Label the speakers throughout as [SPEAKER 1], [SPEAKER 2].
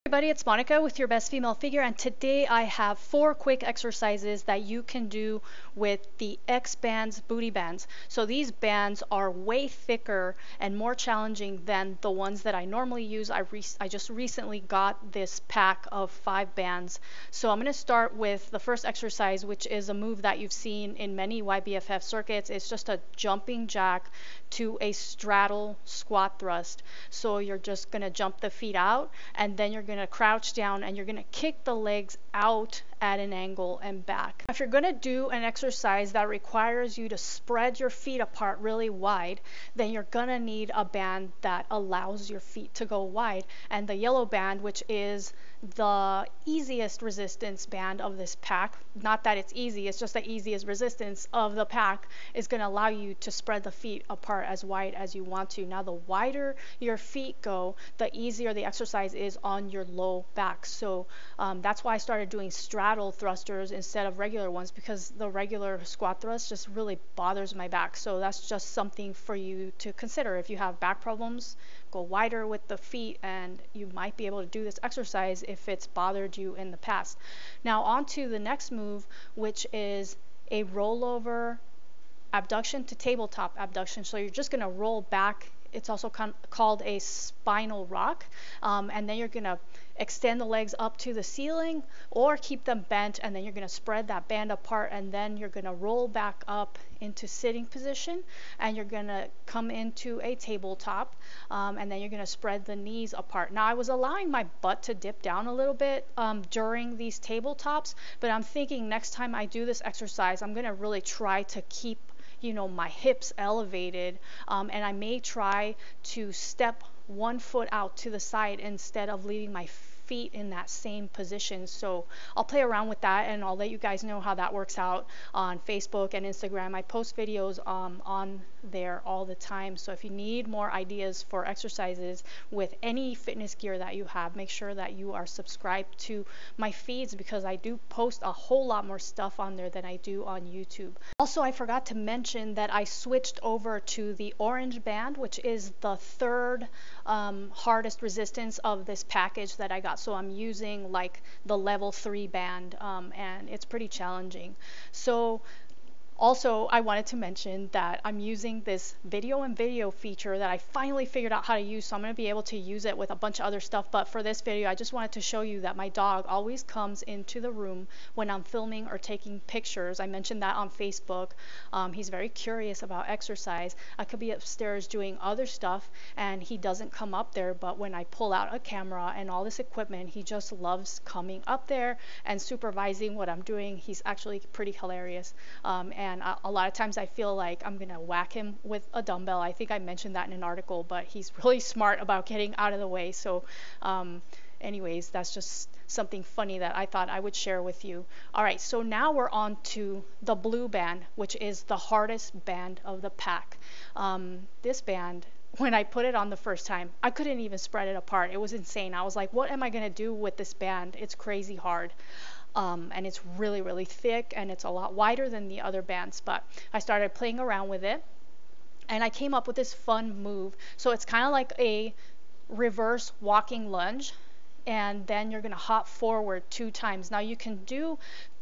[SPEAKER 1] Everybody, it's Monica with your best female figure, and today I have 4 quick exercises that you can do with the X bands booty bands. So these bands are way thicker and more challenging than the ones that I normally use. I just recently got this pack of 5 bands. So I'm going to start with the first exercise, which is a move that you've seen in many YBFF circuits. It's just a jumping jack to a straddle squat thrust. So you're just going to jump the feet out, and then you're going to crouch down and you're going to kick the legs out at an angle and back. If you're going to do an exercise that requires you to spread your feet apart really wide, then you're going to need a band that allows your feet to go wide. And the yellow band, which is the easiest resistance band of this pack, not that it's easy, it's just the easiest resistance of the pack, is going to allow you to spread the feet apart as wide as you want to. Now, the wider your feet go, the easier the exercise is on your low back. So that's why I started doing straddle thrusters instead of regular ones, because the regular squat thrust just really bothers my back. So that's just something for you to consider. If you have back problems, go wider with the feet and you might be able to do this exercise if it's bothered you in the past. Now on to the next move, which is a rollover abduction to tabletop abduction. So you're just going to roll back. It's also called a spinal rock, and then you're going to extend the legs up to the ceiling or keep them bent, and then you're going to spread that band apart, and then you're going to roll back up into sitting position, and you're going to come into a tabletop, and then you're going to spread the knees apart. Now, I was allowing my butt to dip down a little bit during these tabletops, but I'm thinking next time I do this exercise, I'm going to really try to keep my hips elevated, and I may try to step one foot out to the side instead of leaving my feet in that same position. So I'll play around with that, and I'll let you guys know how that works out on Facebook and Instagram. I post videos on there all the time. So if you need more ideas for exercises with any fitness gear that you have, make sure that you are subscribed to my feeds, because I do post a whole lot more stuff on there than I do on YouTube. Also, I forgot to mention that I switched over to the orange band, which is the third hardest resistance of this package that I got. So I'm using like the level 3 band, and it's pretty challenging. So also, I wanted to mention that I'm using this video feature that I finally figured out how to use, so I'm going to be able to use it with a bunch of other stuff. But for this video, I just wanted to show you that my dog always comes into the room when I'm filming or taking pictures. I mentioned that on Facebook. He's very curious about exercise. I could be upstairs doing other stuff and he doesn't come up there, but when I pull out a camera and all this equipment, he just loves coming up there and supervising what I'm doing. He's actually pretty hilarious. And a lot of times I feel like I'm gonna whack him with a dumbbell. I think I mentioned that in an article, but he's really smart about getting out of the way. So anyways, that's just something funny that I thought I would share with you. All right, so now we're on to the blue band, which is the hardest band of the pack. This band, when I put it on the first time, I couldn't even spread it apart. It was insane. I was like, what am I gonna do with this band? It's crazy hard. And it's really, really thick, and it's a lot wider than the other bands. But I started playing around with it, and I came up with this fun move. So it's kind of like a reverse walking lunge, and then you're going to hop forward 2 times. Now you can do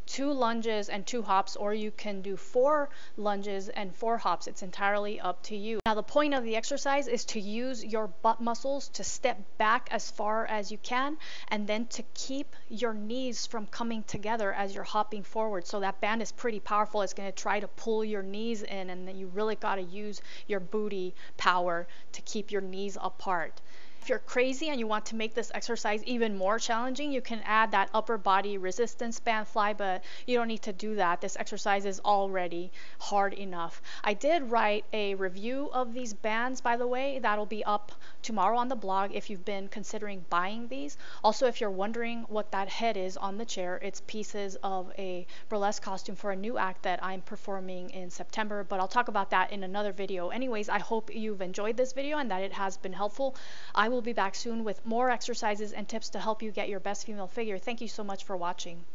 [SPEAKER 1] 2 lunges and 2 hops, or you can do 4 lunges and 4 hops. It's entirely up to you. Now the point of the exercise is to use your butt muscles to step back as far as you can, and then to keep your knees from coming together as you're hopping forward. So that band is pretty powerful. It's going to try to pull your knees in, and then you really got to use your booty power to keep your knees apart. If you're crazy and you want to make this exercise even more challenging, you can add that upper body resistance band fly, but you don't need to do that. This exercise is already hard enough. I did write a review of these bands, by the way. That'll be up tomorrow on the blog if you've been considering buying these. Also, if you're wondering what that head is on the chair, it's pieces of a burlesque costume for a new act that I'm performing in September, but I'll talk about that in another video. Anyways, I hope you've enjoyed this video and that it has been helpful. I will be back soon with more exercises and tips to help you get your best female figure. Thank you so much for watching.